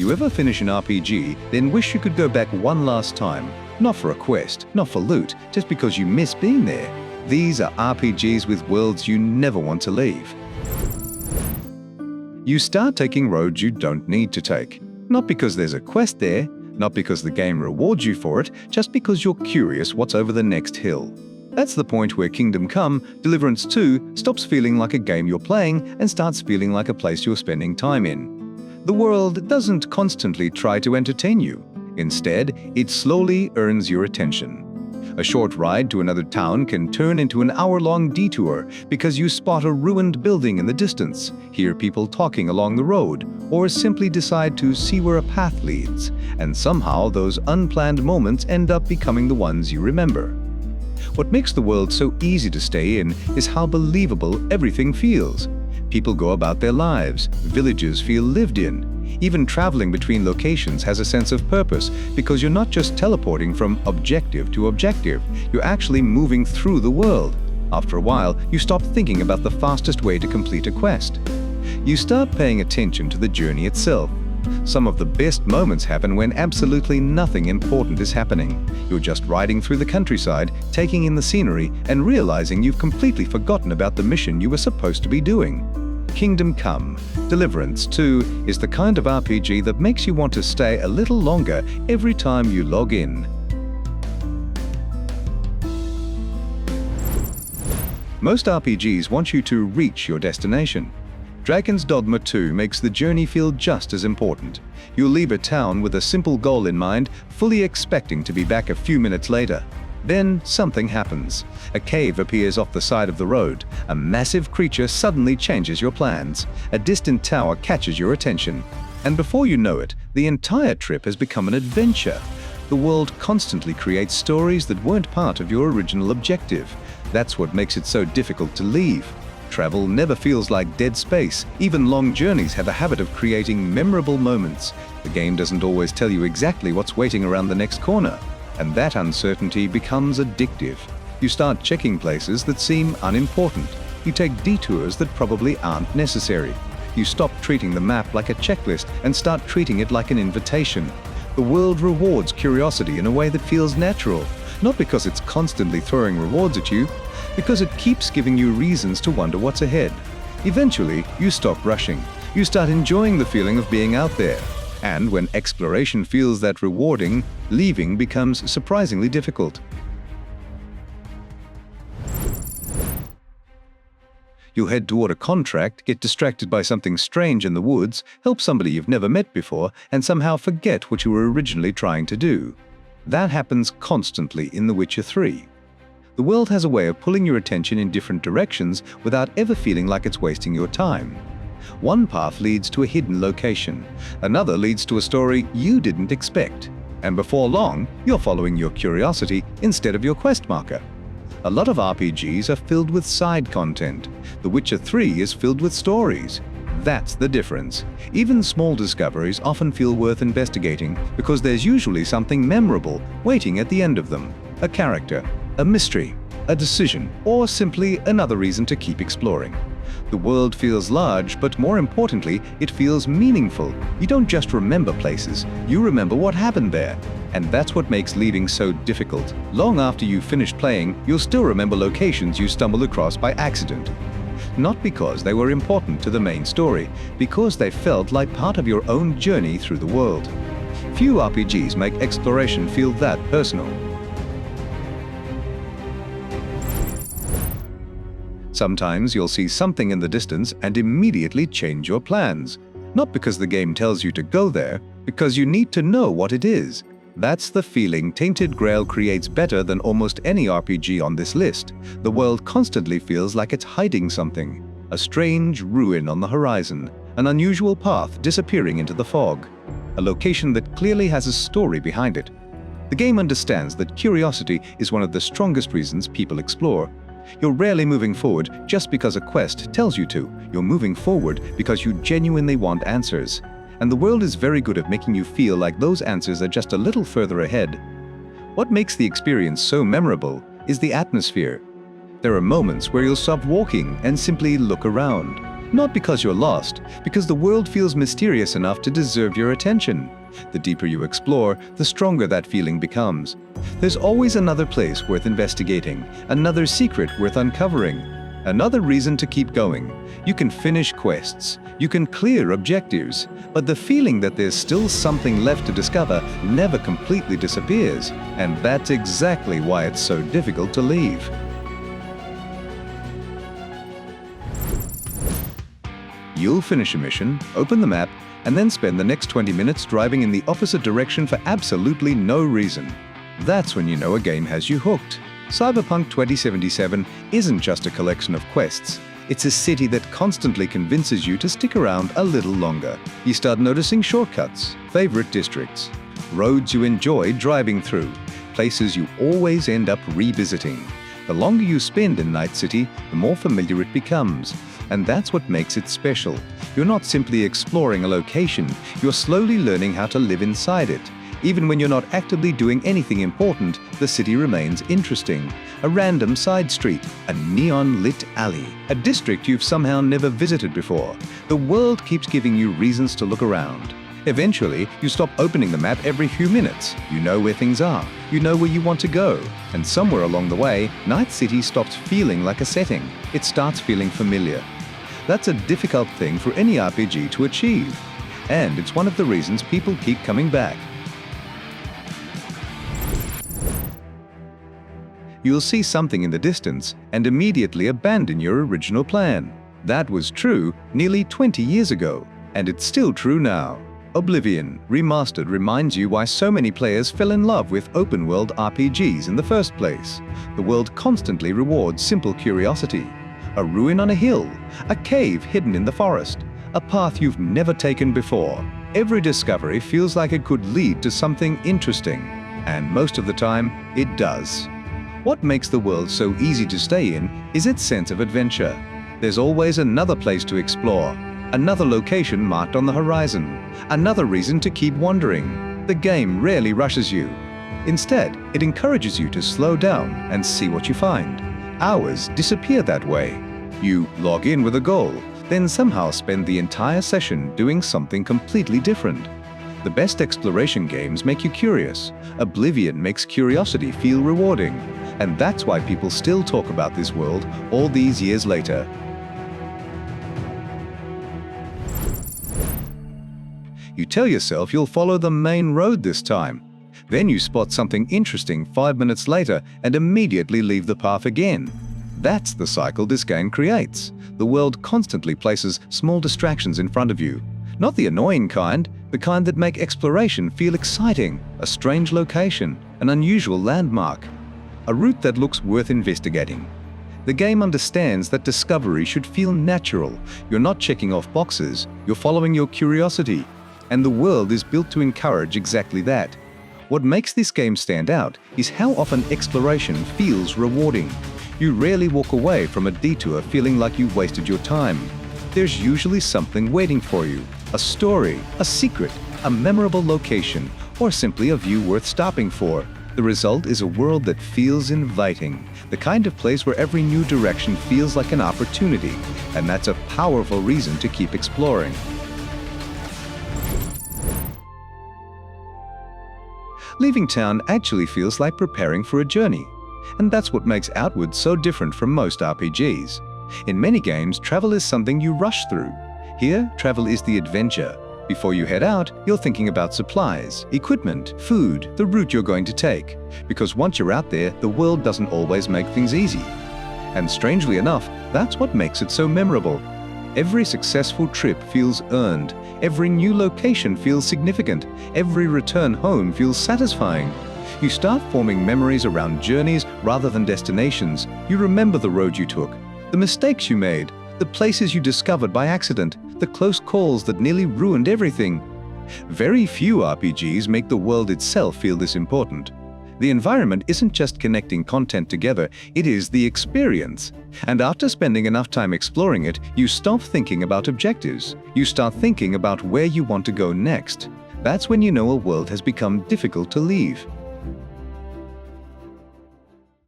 you ever finish an RPG, then wish you could go back one last time? Not for a quest, not for loot, just because you miss being there. These are RPGs with worlds you never want to leave. You start taking roads you don't need to take. Not because there's a quest there, not because the game rewards you for it, just because you're curious what's over the next hill. That's the point where Kingdom Come, Deliverance 2 stops feeling like a game you're playing and starts feeling like a place you're spending time in. The world doesn't constantly try to entertain you. Instead, it slowly earns your attention. A short ride to another town can turn into an hour-long detour because you spot a ruined building in the distance, hear people talking along the road, or simply decide to see where a path leads, and somehow those unplanned moments end up becoming the ones you remember. What makes the world so easy to stay in is how believable everything feels. People go about their lives, villages feel lived in. Even traveling between locations has a sense of purpose because you're not just teleporting from objective to objective, you're actually moving through the world. After a while, you stop thinking about the fastest way to complete a quest. You start paying attention to the journey itself. Some of the best moments happen when absolutely nothing important is happening. You're just riding through the countryside, taking in the scenery, and realizing you've completely forgotten about the mission you were supposed to be doing. Kingdom Come, Deliverance 2 is the kind of RPG that makes you want to stay a little longer every time you log in. Most RPGs want you to reach your destination. Dragon's Dogma 2 makes the journey feel just as important. You'll leave a town with a simple goal in mind, fully expecting to be back a few minutes later. Then something happens. A cave appears off the side of the road. A massive creature suddenly changes your plans. A distant tower catches your attention. And before you know it, the entire trip has become an adventure. The world constantly creates stories that weren't part of your original objective. That's what makes it so difficult to leave. Travel never feels like dead space. Even long journeys have a habit of creating memorable moments. The game doesn't always tell you exactly what's waiting around the next corner. And that uncertainty becomes addictive. You start checking places that seem unimportant. You take detours that probably aren't necessary. You stop treating the map like a checklist and start treating it like an invitation. The world rewards curiosity in a way that feels natural, not because it's constantly throwing rewards at you, because it keeps giving you reasons to wonder what's ahead. Eventually, you stop rushing. You start enjoying the feeling of being out there. And when exploration feels that rewarding, leaving becomes surprisingly difficult. You'll head toward a contract, get distracted by something strange in the woods, help somebody you've never met before, and somehow forget what you were originally trying to do. That happens constantly in The Witcher 3. The world has a way of pulling your attention in different directions without ever feeling like it's wasting your time. One path leads to a hidden location. Another leads to a story you didn't expect. And before long, you're following your curiosity instead of your quest marker. A lot of RPGs are filled with side content. The Witcher 3 is filled with stories. That's the difference. Even small discoveries often feel worth investigating because there's usually something memorable waiting at the end of them. A character, a mystery, a decision, or simply another reason to keep exploring. The world feels large, but more importantly, it feels meaningful. You don't just remember places, you remember what happened there. And that's what makes leaving so difficult. Long after you've finished playing, you'll still remember locations you stumbled across by accident. Not because they were important to the main story, because they felt like part of your own journey through the world. Few RPGs make exploration feel that personal. Sometimes you'll see something in the distance and immediately change your plans. Not because the game tells you to go there, because you need to know what it is. That's the feeling Tainted Grail creates better than almost any RPG on this list. The world constantly feels like it's hiding something. A strange ruin on the horizon, an unusual path disappearing into the fog, a location that clearly has a story behind it. The game understands that curiosity is one of the strongest reasons people explore. You're rarely moving forward just because a quest tells you to. You're moving forward because you genuinely want answers. And the world is very good at making you feel like those answers are just a little further ahead. What makes the experience so memorable is the atmosphere. There are moments where you'll stop walking and simply look around. Not because you're lost, because the world feels mysterious enough to deserve your attention. The deeper you explore, the stronger that feeling becomes. There's always another place worth investigating, another secret worth uncovering, another reason to keep going. You can finish quests, you can clear objectives, but the feeling that there's still something left to discover never completely disappears, and that's exactly why it's so difficult to leave. You'll finish a mission, open the map, and then spend the next 20 minutes driving in the opposite direction for absolutely no reason. That's when you know a game has you hooked. Cyberpunk 2077 isn't just a collection of quests. It's a city that constantly convinces you to stick around a little longer. You start noticing shortcuts, favorite districts, roads you enjoy driving through, places you always end up revisiting. The longer you spend in Night City, the more familiar it becomes. And that's what makes it special. You're not simply exploring a location, you're slowly learning how to live inside it. Even when you're not actively doing anything important, the city remains interesting. A random side street, a neon-lit alley, a district you've somehow never visited before. The world keeps giving you reasons to look around. Eventually, you stop opening the map every few minutes. You know where things are, you know where you want to go. And somewhere along the way, Night City stops feeling like a setting. It starts feeling familiar. That's a difficult thing for any RPG to achieve. And it's one of the reasons people keep coming back. You'll see something in the distance and immediately abandon your original plan. That was true nearly 20 years ago, and it's still true now. Oblivion Remastered reminds you why so many players fell in love with open-world RPGs in the first place. The world constantly rewards simple curiosity. A ruin on a hill, a cave hidden in the forest, a path you've never taken before. Every discovery feels like it could lead to something interesting, and most of the time, it does. What makes the world so easy to stay in is its sense of adventure. There's always another place to explore, another location marked on the horizon, another reason to keep wandering. The game rarely rushes you. Instead, it encourages you to slow down and see what you find. Hours disappear that way. You log in with a goal, then somehow spend the entire session doing something completely different. The best exploration games make you curious. Oblivion makes curiosity feel rewarding. And that's why people still talk about this world all these years later. You tell yourself you'll follow the main road this time. Then you spot something interesting 5 minutes later and immediately leave the path again. That's the cycle this game creates. The world constantly places small distractions in front of you. Not the annoying kind, the kind that make exploration feel exciting, a strange location, an unusual landmark, a route that looks worth investigating. The game understands that discovery should feel natural. You're not checking off boxes, you're following your curiosity. And the world is built to encourage exactly that. What makes this game stand out is how often exploration feels rewarding. You rarely walk away from a detour feeling like you wasted your time. There's usually something waiting for you, a story, a secret, a memorable location, or simply a view worth stopping for. The result is a world that feels inviting, the kind of place where every new direction feels like an opportunity, and that's a powerful reason to keep exploring. Leaving town actually feels like preparing for a journey, and that's what makes Outward so different from most RPGs. In many games, travel is something you rush through. Here, travel is the adventure. Before you head out, you're thinking about supplies, equipment, food, the route you're going to take. Because once you're out there, the world doesn't always make things easy. And strangely enough, that's what makes it so memorable. Every successful trip feels earned. Every new location feels significant. Every return home feels satisfying. You start forming memories around journeys rather than destinations. You remember the road you took, the mistakes you made, the places you discovered by accident, the close calls that nearly ruined everything. Very few RPGs make the world itself feel this important. The environment isn't just connecting content together, it is the experience. And after spending enough time exploring it, you stop thinking about objectives. You start thinking about where you want to go next. That's when you know a world has become difficult to leave.